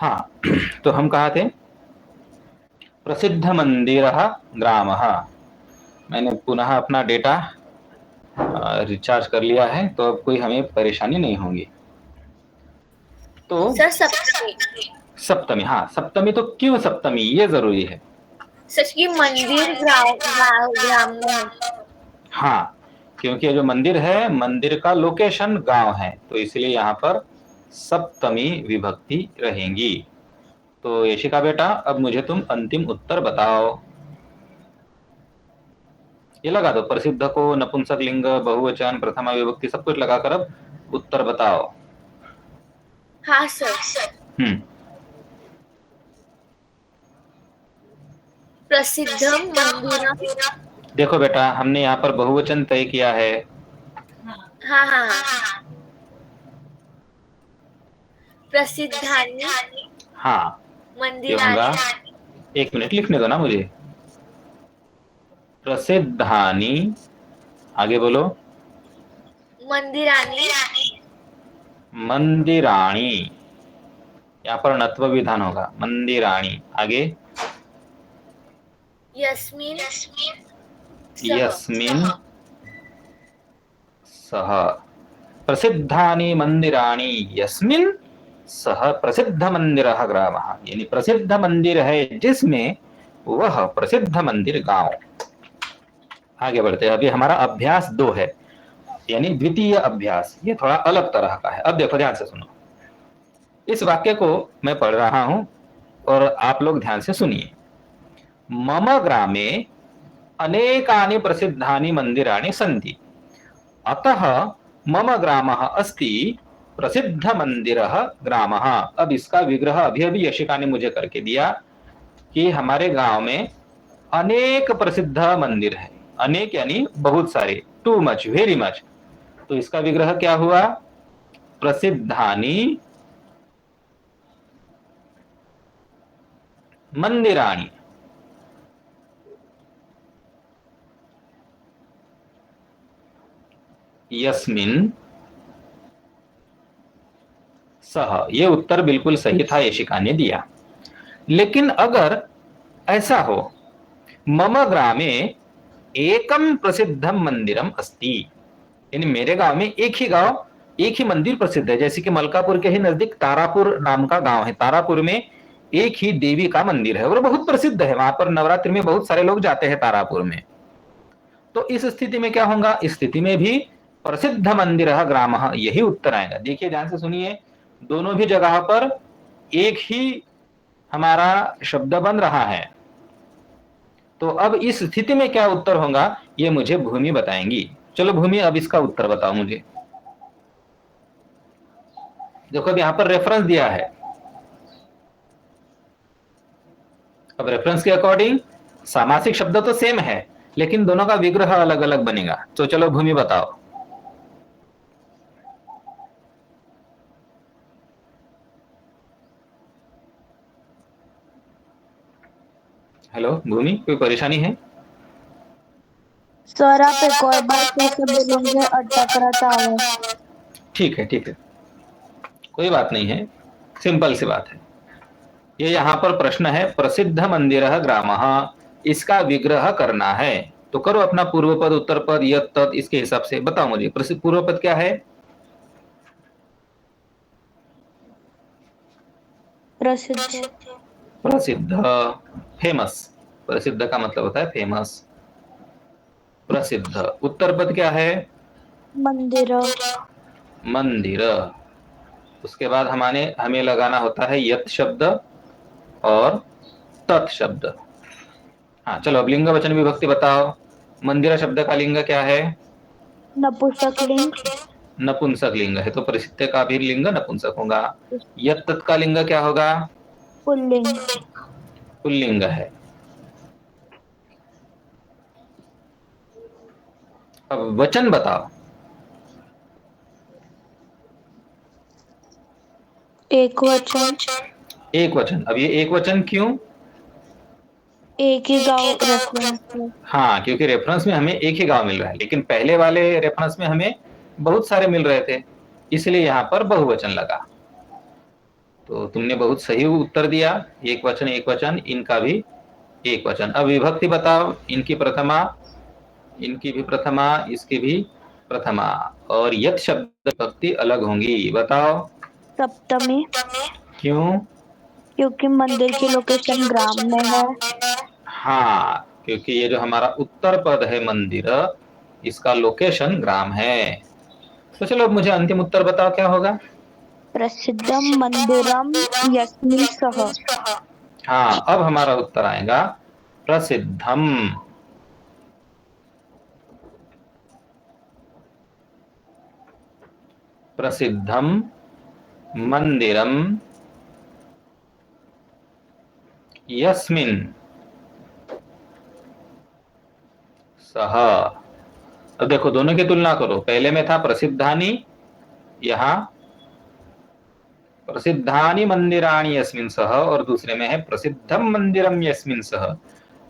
हाँ तो हम कहा थे प्रसिद्ध मंदिरः ग्रामः। मैंने पुनः अपना डेटा रिचार्ज कर लिया है, तो अब कोई हमें परेशानी नहीं होगी। तो सर सप्तमी। सप्तमी, हाँ सप्तमी, तो क्यों सप्तमी ये जरूरी है। सच की मंदिर ग्राम में है। हाँ क्योंकि ये जो मंदिर है, मंदिर का लोकेशन गांव है, तो इसलिए यहाँ पर सप्तमी विभक्ति रहेंगी। तो यशिका बेटा, अब मुझे तुम अंतिम उत्तर बताओ। ये लगा दो, प्रसिद्ध को नपुंसक लिंग, बहुवचन, प्रथमा विभक्ति, सब कुछ लगाकर अब उत्तर बताओ। हाँ सर। प्रसिद्धम मंदिरम। देखो बेटा, हमने यहाँ पर बहुवचन तय किया है। हाँ हाँ हाँ। प्रसिद्धानि हाँ ये होगा, मंदिराणि। एक मिनट लिखने दो ना मुझे। प्रसिद्धानि, आगे बोलो। मंदिराणि। मंदिराणि, यहाँ पर नत्व विधान होगा, मंदिराणि। आगे यस्मिन् यस्मिन् सह प्रसिद्धानि मंदिराणि यस्मिन् सह प्रसिद्ध मंदिरः ग्रामः, यानी प्रसिद्ध मंदिर है जिसमें वह प्रसिद्ध मंदिर गांव। आगे बढ़ते हैं, अभी हमारा अभ्यास 2 है, यानी द्वितीय अभ्यास, ये थोड़ा अलग तरह का है। अब देखो ध्यान से सुनो, इस वाक्य को मैं पढ़ रहा हूं और आप लोग ध्यान से सुनिए। मम ग्रामे अनेकानि प्रसिद्धानि मंदिराणि सन्ति, अतः मम ग्रामः अस्ति प्रसिद्ध मंदिरः ग्रामः। अब इसका विग्रह अभी अभी यशिका ने मुझे करके दिया कि हमारे गांव में अनेक प्रसिद्ध मंदिर है। अनेक यानी बहुत सारे, टू मच, वेरी मच। तो इसका विग्रह क्या हुआ, प्रसिद्धानि मंदिराणि। यस्मिन् सह, ये उत्तर बिल्कुल सही था, यशिका ने दिया। लेकिन अगर ऐसा हो, मम ग्रामे एकम प्रसिद्धम मंदिरम अस्ति, यानी मेरे गांव में एक ही मंदिर प्रसिद्ध है। जैसे कि मलकापुर के ही नजदीक तारापुर नाम का गांव है, तारापुर में एक ही देवी का मंदिर है और बहुत प्रसिद्ध है, वहां पर नवरात्रि में बहुत सारे लोग जाते हैं तारापुर में। तो इस स्थिति में क्या होगा, इस स्थिति में भी प्रसिद्ध मंदिर ग्राम, यही उत्तर आएगा। देखिए ध्यान से सुनिए, दोनों भी जगह पर एक ही हमारा शब्द बन रहा है। तो अब इस स्थिति में क्या उत्तर होगा, ये मुझे भूमि बताएंगी। चलो भूमि, अब इसका उत्तर बताओ मुझे। देखो अब यहां पर रेफरेंस दिया है, अब रेफरेंस के अकॉर्डिंग सामासिक शब्द तो सेम है, लेकिन दोनों का विग्रह अलग अलग बनेगा। तो चलो भूमि बताओ। हेलो भूमि, कोई परेशानी है? सर आप एक और बार कैसे बोलेंगे, अटक रहा था आवाज। ठीक है ठीक है, कोई बात नहीं है, सिंपल सी बात है। ये यहाँ पर प्रश्न है, प्रसिद्ध मंदिर ग्राम, इसका विग्रह करना है। तो करो अपना पूर्व पद उत्तर पद यत् तत्, इसके हिसाब से बताओ मुझे पूर्व पद क्या है। प्रसिद्ध। प्रसिद्ध, फेमस। प्रसिद्ध का मतलब होता है फेमस, प्रसिद्ध। उत्तर पद क्या है, मंदिर। मंदिर। उसके बाद हमें लगाना होता है यत् शब्द और तत् शब्द। हाँ चलो, अब लिंग वचन विभक्ति बताओ। मंदिर शब्द का लिंग क्या है, नपुंसकलिंग। नपुंसक लिंग है, तो प्रसिद्ध का भी लिंग नपुंसक होगा। यत् तत् का लिंग क्या होगा, पुल्लिंग। पुल्लिंग है। अब वचन बताओ। एक वचन। एक वचन, अब ये एक वचन क्यों, एक ही गांव रेफरेंस है। हाँ क्योंकि रेफरेंस में हमें एक ही गांव मिल रहा है, लेकिन पहले वाले रेफरेंस में हमें बहुत सारे मिल रहे थे, इसलिए यहां पर बहुवचन लगा। तो तुमने बहुत सही उत्तर दिया, एक वचन, इनका भी एक वचन। अब विभक्ति बताओ, इनकी प्रथमा, इनकी भी प्रथमा, इसकी भी प्रथमा, और यत शब्द विभक्ति अलग होंगी, बताओ सप्तमी, क्यों? क्योंकि मंदिर की लोकेशन ग्राम में है। हाँ, क्योंकि ये जो हमारा उत्तर पद है मंदिर, इसका लोकेशन ग्राम है। तो चलो अब मुझे अंतिम उत्तर बताओ, क्या होगा? प्रसिद्धम मंदिरम यस्मिन् सह। हाँ, अब हमारा उत्तर आएगा प्रसिद्धम। प्रसिद्धम मंदिरम यस्मिन् सह। अब देखो, दोनों की तुलना करो। पहले में था प्रसिद्धानि, यहाँ प्रसिद्धानि मंदिराणि यस्मिन् सह, और दूसरे में है प्रसिद्धम मंदिरम यस्मिन् सह।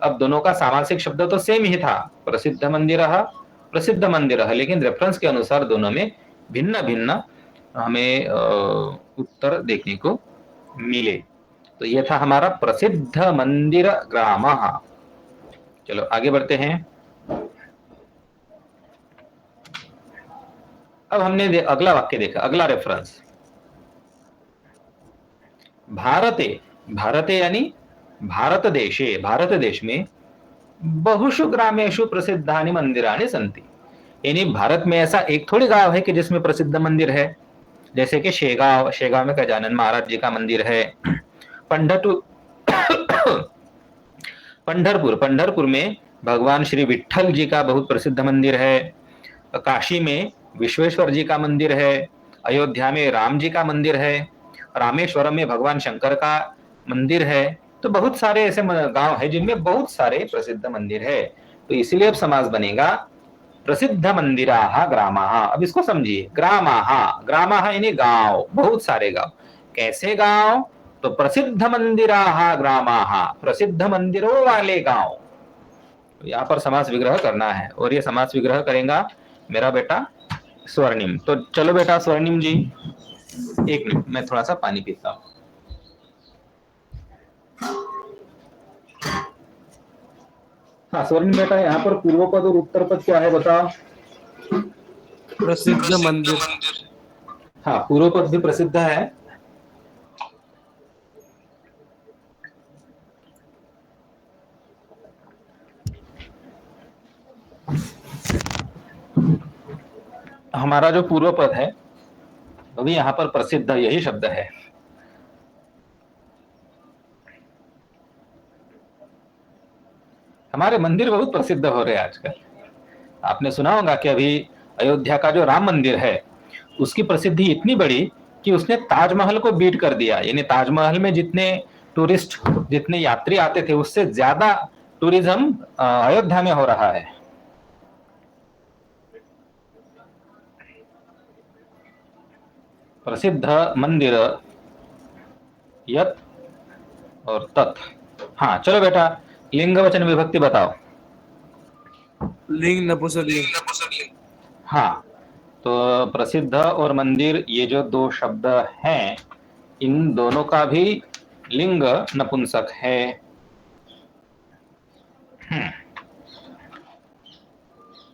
अब दोनों का सामासिक शब्द तो सेम ही था, प्रसिद्ध मंदिरः, प्रसिद्ध मंदिरः, लेकिन रेफरेंस के अनुसार दोनों में भिन्न भिन्न हमें उत्तर देखने को मिले। तो यह था हमारा प्रसिद्ध मंदिर ग्रामः। चलो आगे बढ़ते हैं। अब हमने अगला वाक्य देखा, अगला रेफरेंस, भारते, भारते यानी भारत देशे, भारत देश में बहुषु ग्रामेषु प्रसिद्धानि मंदिराणि सन्ति। यानी भारत में ऐसा एक थोड़ी गांव है कि जिसमें प्रसिद्ध मंदिर है। जैसे कि शेगांव, शेगांव में गजानन महाराज जी का मंदिर है। पंढरपुर, पंढरपुर में भगवान श्री विठल जी का बहुत प्रसिद्ध मंदिर है। काशी में विश्वेश्वर जी का मंदिर है। अयोध्या में राम जी का मंदिर है। रामेश्वरम में भगवान शंकर का मंदिर है। तो बहुत सारे ऐसे गांव है जिनमें बहुत सारे प्रसिद्ध मंदिर है। तो इसलिए अब समास बनेगा प्रसिद्ध मंदिराः ग्रामाः। अब इसको समझिए, ग्रामाः, ग्रामाः यानी गांव, बहुत सारे गांव। कैसे गांव? तो प्रसिद्ध मंदिराः ग्रामाः, प्रसिद्ध मंदिरों वाले गांव। तो यहाँ पर समास विग्रह करना है, और ये समास विग्रह करेगा मेरा बेटा स्वर्णिम। तो चलो बेटा स्वर्णिम जी, एक मिनट, मैं थोड़ा सा पानी पीता हूँ। हाँ स्वर्णिम बेटा, यहाँ पर पूर्व पद और उत्तर पद क्या है बताओ? प्रसिद्ध मंदिर। हाँ, पूर्व पद भी प्रसिद्ध है। हमारा जो पूर्व पद है अभी यहाँ पर प्रसिद्ध यही शब्द है। हमारे मंदिर बहुत प्रसिद्ध हो रहे हैं आजकल। आपने सुना होगा कि अभी अयोध्या का जो राम मंदिर है उसकी प्रसिद्धि इतनी बड़ी कि उसने ताजमहल को बीट कर दिया। यानी ताजमहल में जितने टूरिस्ट, जितने यात्री आते थे उससे ज्यादा टूरिज्म अयोध्या में हो रहा है। प्रसिद्ध मंदिर यत और तत्। हाँ चलो बेटा, लिंग वचन विभक्ति बताओ। लिंग नपुंसकलिंग। हाँ, तो प्रसिद्ध और मंदिर ये जो दो शब्द हैं, इन दोनों का भी लिंग नपुंसक है।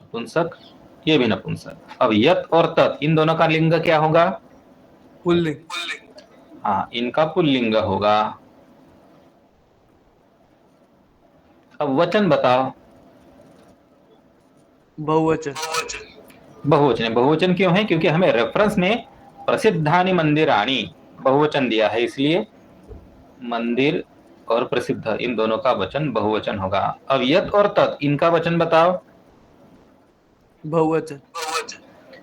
नपुंसक, ये भी नपुंसक। अब यत और तत्, इन दोनों का लिंग क्या होगा? पुल्लिंग। हाँ, इनका पुल्लिंग होगा। अब वचन बताओ। बहुवचन। बहुवचन। बहुवचन क्यों है? क्योंकि हमें रेफरेंस में प्रसिद्धानि मंदिराणि बहुवचन दिया है, इसलिए मंदिर और प्रसिद्ध इन दोनों का वचन बहुवचन होगा। अब यत और तत्, इनका वचन बताओ। बहुवचन।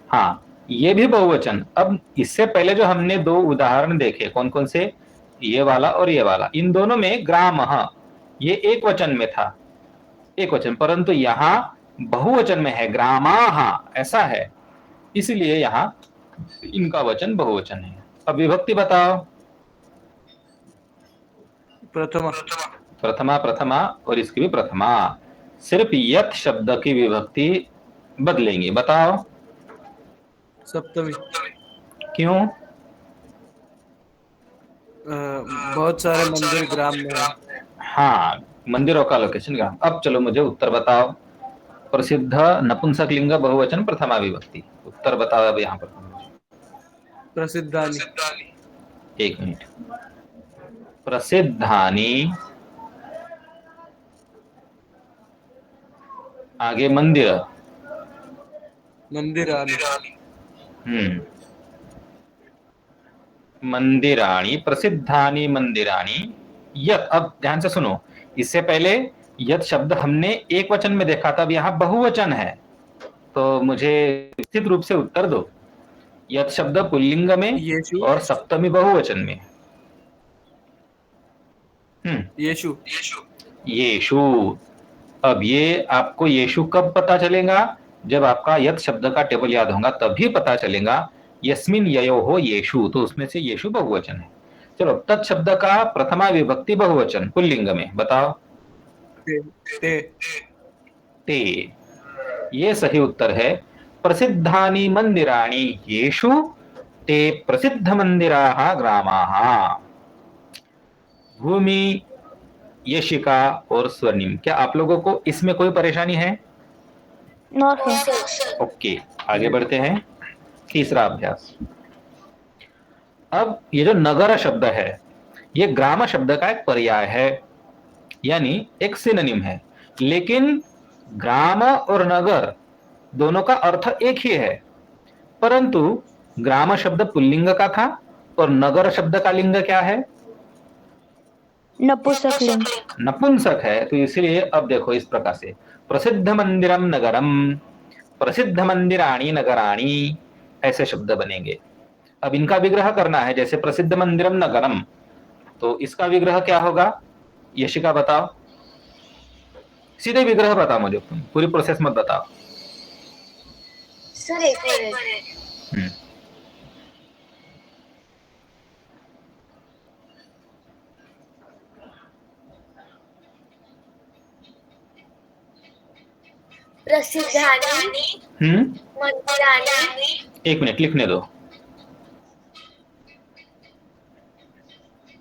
हाँ, ये भी बहुवचन। अब इससे पहले जो हमने दो उदाहरण देखे, कौन कौन से? ये वाला और ये वाला, इन दोनों में ग्रामः ये एक वचन में था, एक वचन, परंतु यहाँ बहुवचन में है, ग्रामाः ऐसा है, इसलिए यहाँ इनका वचन बहुवचन है। अब विभक्ति बताओ। प्रथमा। प्रथमा, प्रथमा, और इसकी भी प्रथमा। सिर्फ यत शब्द की विभक्ति बदलेंगे, बताओ सप्तमी। क्यों? बहुत सारे मंदिर ग्राम में है। हाँ, मंदिरों का लोकेशन ग्राम। अब चलो मुझे उत्तर बताओ। प्रसिद्ध नपुंसक लिंग बहुवचन प्रथमा विभक्ति, उत्तर बताओ अब यहाँ पर तुम मुझे। प्रसिद्धानि। एक मिनट। प्रसिद्धानि, आगे मंदिर। मंदिरानि। हम्म, मंदिराणि, प्रसिद्धानि मंदिराणि। यत, अब ध्यान से सुनो, इससे पहले यत शब्द हमने एक वचन में देखा था, अब यहाँ बहुवचन है, तो मुझे निश्चित रूप से उत्तर दो। यत शब्द पुल्लिंग में यीशु। और सप्तमी बहुवचन में। यीशु। यीशु। अब ये आपको यीशु कब पता चलेगा? जब आपका यत शब्द का टेबल याद होगा तभी पता चलेगा। यस्मिन ययो हो यीशु, तो उसमें से यीशु बहुवचन है। चलो, तत् शब्द का प्रथमा विभक्ति बहुवचन पुल्लिंग में बताओ। ते। ते। ते। ये सही उत्तर है। प्रसिद्धानि मंदिराणि येषु ते प्रसिद्ध मंदिराः ग्रामाः। भूमि, यशिका और स्वर्णिम, क्या आप लोगों को इसमें कोई परेशानी है? No sir. ओके, आगे बढ़ते हैं। तीसरा अभ्यास। अब ये जो नगर शब्द है, ये ग्राम शब्द का एक पर्याय है, यानी एक सिनोनिम है। लेकिन ग्राम और नगर दोनों का अर्थ एक ही है, परंतु ग्राम शब्द पुल्लिंग का था और नगर शब्द का लिंग क्या है? नपुंसक लिंग। नपुंसक है। तो इसलिए अब देखो इस प्रकार से, प्रसिद्ध मंदिरम नगरम, प्रसिद्ध मंदिराणि नगराणि, ऐसे शब्द बनेंगे। अब इनका विग्रह करना है, जैसे प्रसिद्ध मंदिरम नगरम, तो इसका विग्रह क्या होगा? यशिका बताओ, सीधे विग्रह बताओ मुझे, तुम पूरी प्रोसेस मत बताओ। सर एक मिनट। हम्म, प्रसिद्धानि मंदिराणि। एक मिनट लिखने दो।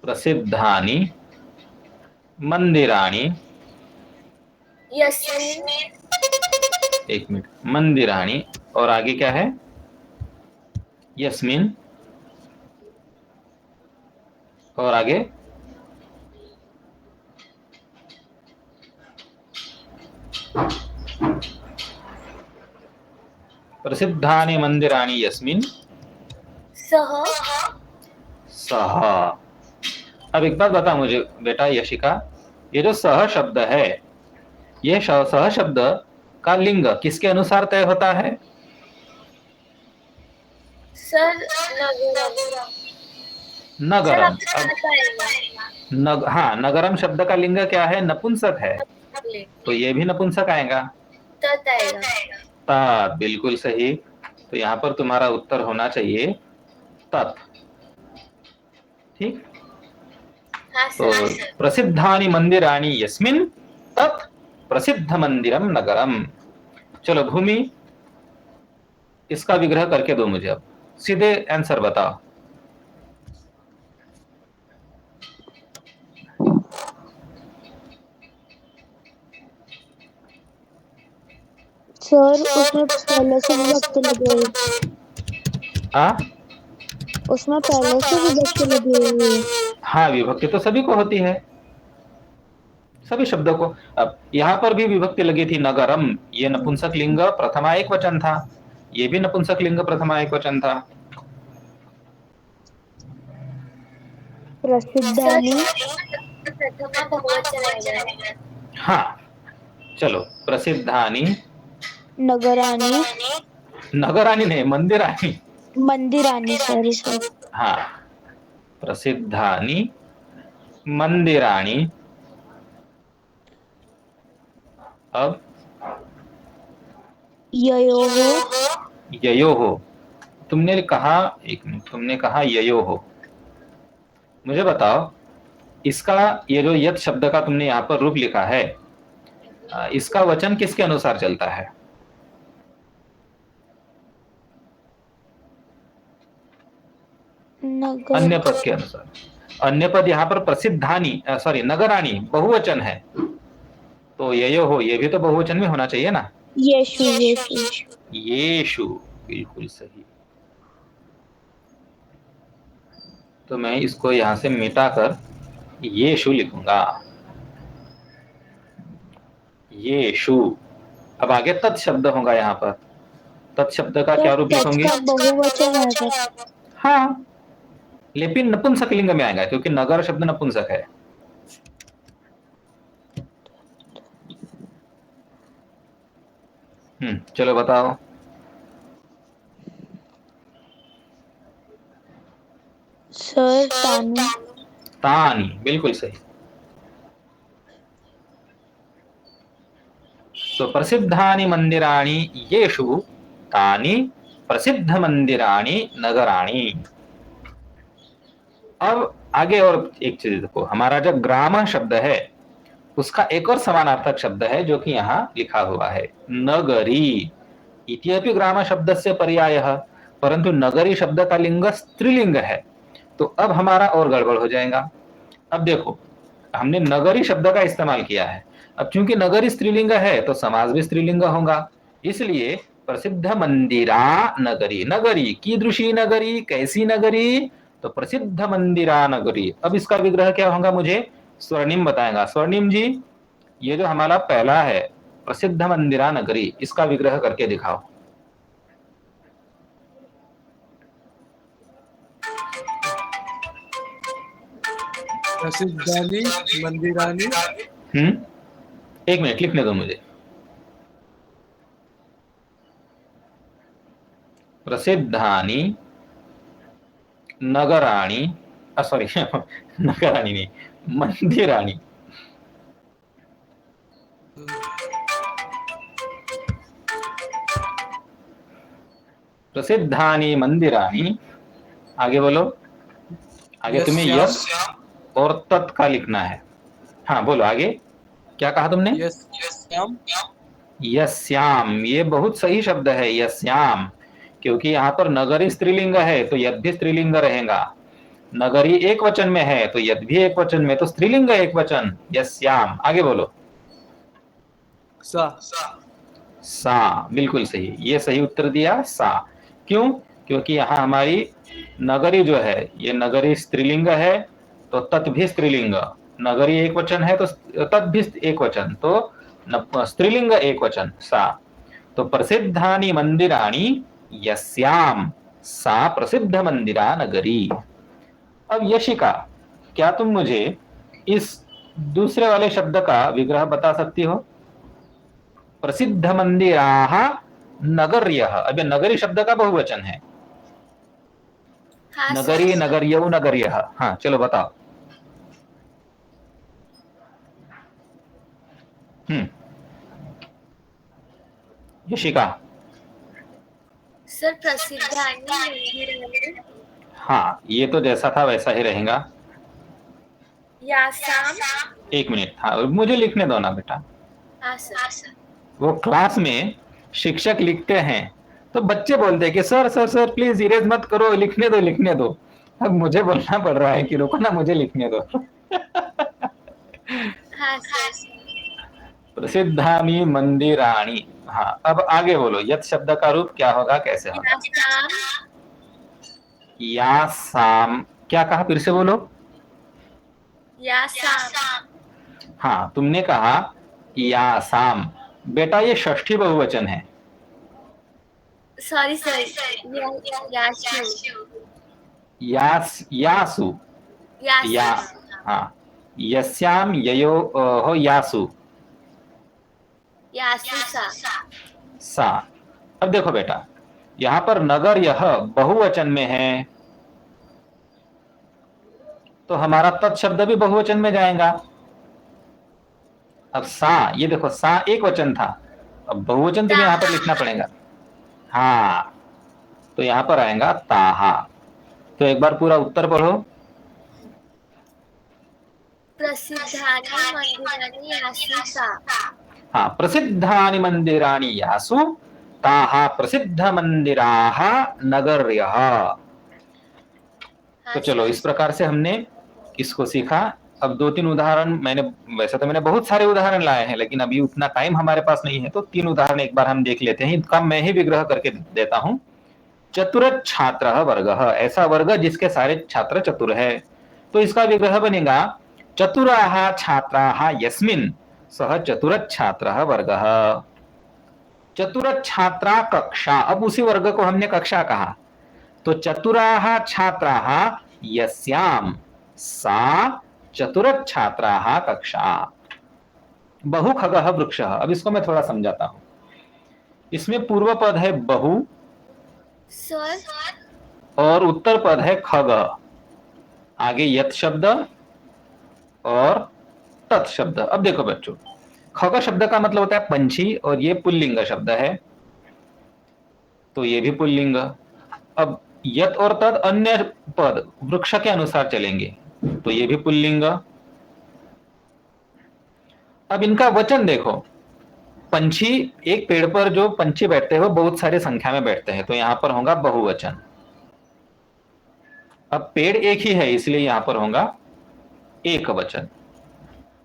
प्रसिद्धानि मंदिराणि, यस्मिन्। एक मिनट, मंदिराणि और आगे क्या है? यस्मिन, और आगे प्रसिद्धानि मंदिराणि यस्मिन सह। सह। अब एक बात बता मुझे बेटा यशिका, ये जो सह शब्द है, ये सह शब्द का लिंग किसके अनुसार तय होता है? सर नगरम। नगरम। सर अब हाँ, नगरम शब्द का लिंग क्या है? नपुंसक है, तो ये भी नपुंसक आएगा। तत् आएगा। तात, बिल्कुल सही। तो यहाँ पर तुम्हारा उत्तर होना चाहिए तत्। ठीक। हाँ तो सर। प्रसिद्धानि मंदिराणि यस्मिन् तत् प्रसिद्ध मंदिरम नगरम। चलो भूमि, इसका विग्रह करके दो मुझे, अब सीधे आंसर बताओ। सर उसमें पहले से विभक्ति लगी हुई। हाँ, उसमें पहले से विभक्ति लगी हुई है। हाँ, विभक्ति तो सभी को होती है, सभी शब्दों को। अब यहाँ पर भी विभक्ति लगी थी, नगरम, ये नपुंसक लिंग प्रथमा एक वचन था, ये भी नपुंसक लिंग प्रथमा एक वचन था। प्रसिद्धानि प्रथमा बहुवचन आएगा। हाँ, चलो, प्रसिद्धानि, नगराणि, नगराणि नहीं, मंदिराणि। मंदिराणि, सॉरी सर। हाँ, प्रसिद्धानि मंदिराणि। अब ययोः। ययोः, तुमने कहा, एक मिनट, तुमने कहा ययोः। मुझे बताओ, इसका ये जो यत शब्द का तुमने यहाँ पर रूप लिखा है, इसका वचन किसके अनुसार चलता है? नगर। अन्य पद के अनुसार। अन्य पद यहाँ पर प्रसिद्धानी सॉरी नगराणी बहुवचन है, तो ययो हो ये भी तो बहुवचन में होना चाहिए ना। येषु येषु येषु, बिल्कुल सही। तो मैं इसको यहां से मिटाकर येषु लिखूंगा, येषु। अब आगे तत् शब्द होगा यहाँ पर, तत् शब्द का क्या रूप तत् लिखूंगी? का बहुवचन आएगा। हाँ, लेकिन नपुंसकलिंग में आएगा क्योंकि नगर शब्द नपुंसक है। चलो बताओ। सर तानी तानी, बिल्कुल सही। तो प्रसिद्धानि मंदिराणि येषु तानि प्रसिद्ध मंदिराणि नगराणि। अब आगे और एक चीज देखो, हमारा जो ग्राम शब्द है उसका एक और समानार्थक शब्द है जो कि यहाँ लिखा हुआ है, नगरी। इत्यपि ग्राम शब्द से पर्यायः, परंतु नगरी शब्द का लिंग स्त्रीलिंग है, तो अब हमारा और गड़बड़ हो जाएगा। अब देखो, हमने नगरी शब्द का इस्तेमाल किया है, अब चूंकि नगरी स्त्रीलिंग है तो समास भी स्त्रीलिंग होगा, इसलिए प्रसिद्ध मंदिरा नगरी। नगरी कीदृशी नगरी, कैसी नगरी? तो प्रसिद्ध मंदिरा नगरी। अब इसका विग्रह क्या होगा मुझे स्वर्णिम बताएगा। स्वर्णिम जी, ये जो हमारा पहला है प्रसिद्ध मंदिरा नगरी, इसका विग्रह करके दिखाओ। प्रसिद्धानि मंदिरानि। एक मिनट लिखने दो मुझे। प्रसिद्धानि नगराणि, सॉरी नगराणि नहीं, मंदिराणि। प्रसिद्धानि मंदिराणि, आगे बोलो। आगे तुम्हें यस और तत् का लिखना है। हाँ बोलो आगे, क्या कहा तुमने? यस्याम। यस्याम, ये बहुत सही शब्द है, यस्याम, क्योंकि यहाँ पर नगरी स्त्रीलिंग है तो यद भी स्त्रीलिंग रहेगा, नगरी एक वचन में है तो यद भी एक वचन में, तो स्त्रीलिंग एक वचन, यस्याम। आगे बोलो। सा। सा, बिल्कुल सही, ये सही उत्तर दिया, सा। क्यों? क्योंकि यहाँ हमारी नगरी जो है ये नगरी स्त्रीलिंग है तो तत् भी स्त्रीलिंग, नगरी एक वचन है तो तत् भी एक वचन, तो स्त्रीलिंग एक वचन, सा। तो प्रसिद्धानि मंदिराणि यस्याम सा प्रसिद्ध मंदिरा नगरी। अब यशिका, क्या तुम मुझे इस दूसरे वाले शब्द का विग्रह बता सकती हो? प्रसिद्ध मंदिराः नगर्यः। अब ये नगरी शब्द का बहुवचन है, हाँ, नगरी सर। नगर्यौ नगर्यः। हाँ चलो बताओ। यशिका। सर प्रसिद्धानि मंदिराणि हाँ, ये तो जैसा था वैसा ही रहेगा। यासाम। एक मिनट, हाँ मुझे लिखने दो ना बेटा। हाँ सर। वो क्लास में शिक्षक लिखते हैं तो बच्चे बोलते हैं कि sir sir sir please erase मत करो, लिखने दो लिखने दो। अब मुझे बोलना पड़ रहा है कि रुको ना, मुझे लिखने दो। हाँ सर। प्रसिद्धानि मंदिराणि। हाँ, अब आगे बोलो, यत् शब्द का रूप क्या होगा, कैसे होगा? यासाम। यासाम, क्या कहा, फिर से बोलो। यासाम। हाँ, तुमने कहा यासाम। बेटा ये षष्ठी बहुवचन है। Sorry sir, Yashu. यासु। या, हाँ, यस्याम ययो हो यासु। यासु सा। अब देखो बेटा, यहां पर नगर यह बहुवचन में है तो हमारा तत् शब्द भी बहुवचन में जाएगा। अब सा, ये देखो सा एक वचन था, अब बहुवचन तुम्हें यहां पर लिखना पड़ेगा। हाँ, तो यहां पर आएगा ताहा। तो एक बार पूरा उत्तर पढ़ो। प्रसिद्धानि मंदिराणि यासु सा। हाँ, प्रसिद्धानि मंदिराणि यासु ताहा प्रसिद्ध मंदिराः नगर्यः। तो चलो, इस प्रकार से हमने किसको सीखा। अब 2-3 उदाहरण मैंने, वैसे तो मैंने बहुत सारे उदाहरण लाए हैं, लेकिन अभी उतना टाइम हमारे पास नहीं है, तो 3 उदाहरण एक बार हम देख लेते हैं। इनका मैं ही विग्रह करके देता हूं। चतुर छात्र वर्ग, ऐसा वर्ग जिसके सारे छात्र चतुर है, तो इसका विग्रह बनेगा चतुराः छात्राः यस्मिन् सह चतुर छात्र वर्ग। चतुर छात्रा कक्षा, अब उसी वर्ग को हमने कक्षा कहा, तो चतुराः छात्राः यस्याम सा चतुर छात्राः कक्षा। बहु खगः वृक्षः, अब इसको मैं थोड़ा समझाता हूं। इसमें पूर्व पद है बहु सर और उत्तर पद है खग, आगे यत शब्द और तत् शब्द। अब देखो बच्चों, खग शब्द का मतलब होता है पंछी, और ये पुल्लिंग शब्द है, तो ये भी पुल्लिंग। अब यत और तद अन्य पद वृक्ष के अनुसार चलेंगे, तो ये भी पुल्लिंग। अब इनका वचन देखो, पंछी, एक पेड़ पर जो पंछी बैठते हैं वो बहुत सारे संख्या में बैठते हैं, तो यहां पर होगा बहुवचन। अब पेड़ एक ही है, इसलिए यहां पर होगा एक वचन।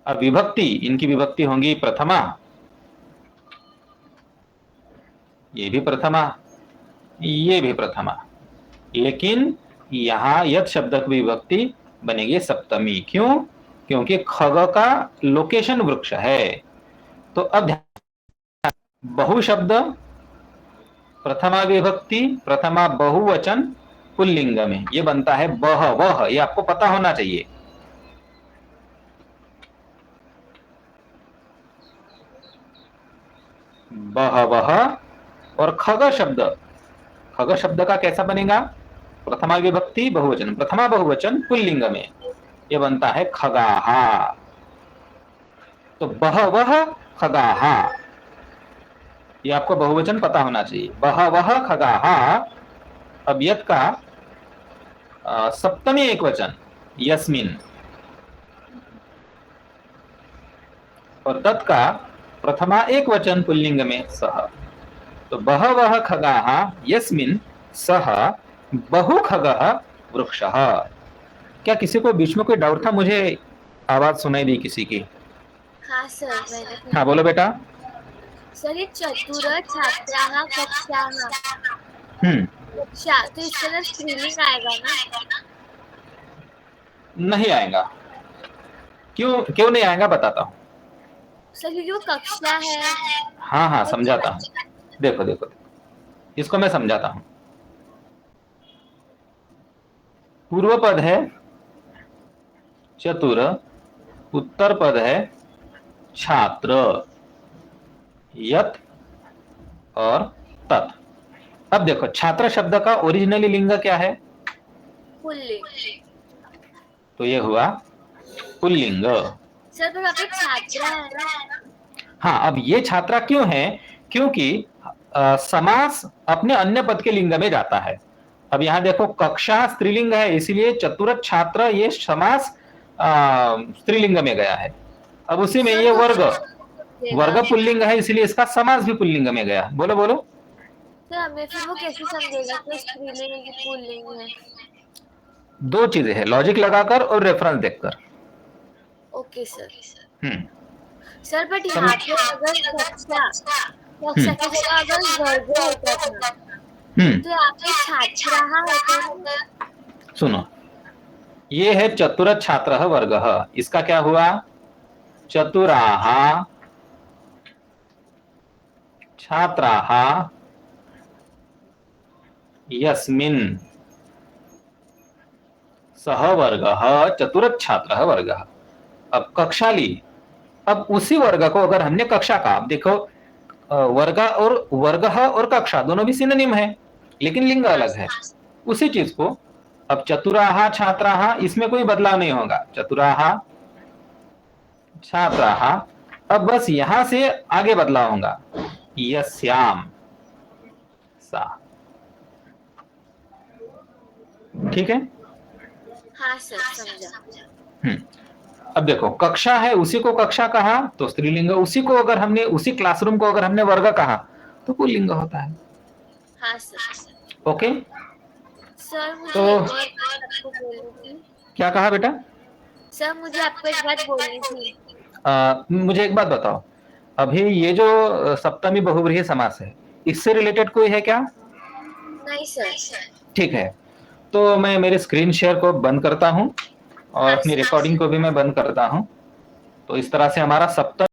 अब विभक्ति, इनकी विभक्ति होंगी प्रथमा, ये भी प्रथमा, ये भी प्रथमा, लेकिन यहां यत शब्द की विभक्ति बनेगी सप्तमी। क्यों? क्योंकि खग का लोकेशन वृक्ष है। तो अब बहु शब्द, प्रथमा विभक्ति, प्रथमा बहुवचन पुल्लिंग में, ये बनता है बह वह, ये आपको पता होना चाहिए। बह वह। और खग शब्द, खग शब्द का कैसा बनेगा? प्रथमा विभक्ति बहुवचन, प्रथमा बहुवचन पुल्लिंग में, ये बनता है खगाहा। तो बहवह खगाहा, ये आपको बहुवचन पता होना चाहिए, बहवह खगाहा। अब यत का सप्तमी एक वचन यस्मिन, और तत् का प्रथमा एक वचन पुल्लिंग में सह। तो बहवह खगाहा यस्मिन सह बहु खगः वृक्षः। क्या किसी को बीच में कोई डाउट था? मुझे आवाज सुनाई दी किसी की। हाँ सर, मैंने हाँ बोलो बेटा। सर ये चतुर छात्राः कक्षाः कक्षा, तो इसके अंदर स्त्रीलिंग आएगा ना? नहीं आएगा। क्यों क्यों नहीं आएगा बताता हूँ। सर क्योंकि वो कक्षा है। हाँ हाँ समझाता हूँ, देखो देखो, इसको मैं समझाता हूँ। पूर्व पद है चतुर, उत्तर पद है छात्र, यत और तत्। अब देखो, छात्र शब्द का ओरिजिनली लिंग क्या है? पुल्लिंग। तो ये हुआ पुल्लिंग। सर तो यहाँ पे छात्रा है ना? हाँ, अब ये छात्रा क्यों है? क्योंकि समास अपने अन्य पद के लिंग में जाता है। अब यहाँ देखो, कक्षा स्त्रीलिंग है, इसीलिए चतुर छात्र ये समास स्त्रीलिंग में गया है। अब उसी में ये वर्ग, वर्ग पुल्लिंग है, इसलिए इसका समास भी पुल्लिंग में गया। बोलो बोलो। सर हमें फिर वो कैसे समझेगा कि स्त्रीलिंग है कि पुल्लिंग है? दो चीजें हैं, लॉजिक लगाकर और रेफरेंस देखकर। Okay sir. सर बट यहाँ पे अगर कक्षा कक्षा की जगह अगर वर्ग होता था तो यहाँ पे छात्राः होता है। सुनो, ये है चतुर छात्रः वर्गः, इसका क्या हुआ? चतुराः छात्राः यस्मिन् सह वर्गः चतुर छात्रः वर्गः। अब कक्षा ली, अब उसी वर्ग को अगर हमने कक्षा का, अब देखो वर्ग और कक्षा दोनों भी सिनोनिम है, लेकिन लिंग अलग है। उसी चीज को अब चतुराः छात्राः, इसमें कोई बदलाव नहीं होगा, चतुराः छात्राः। अब बस यहां से आगे बदलाव होगा, यस्याम सा। ठीक है? हाँ सर, समझा। अब देखो, कक्षा है, उसी को कक्षा कहा तो स्त्रीलिंग, उसी को अगर हमने, उसी क्लासरूम को अगर हमने वर्ग कहा तो पुल्लिंग होता है। हाँ सर। ओके सर मुझे तो एक और बात आपको बोलनी थी। क्या कहा बेटा? सर मुझे आपको एक बात बोलनी थी। मुझे एक बात बताओ, अभी ये जो सप्तमी बहुव्रीहि समास है, इससे रिलेटेड कोई है क्या? नहीं सर। ठीक है, तो मैं मेरे स्क्रीन शेयर को बंद करता हूं और हाँ अपनी सर। रिकॉर्डिंग को भी मैं बंद करता हूं। तो इस तरह से हमारा सप्तमी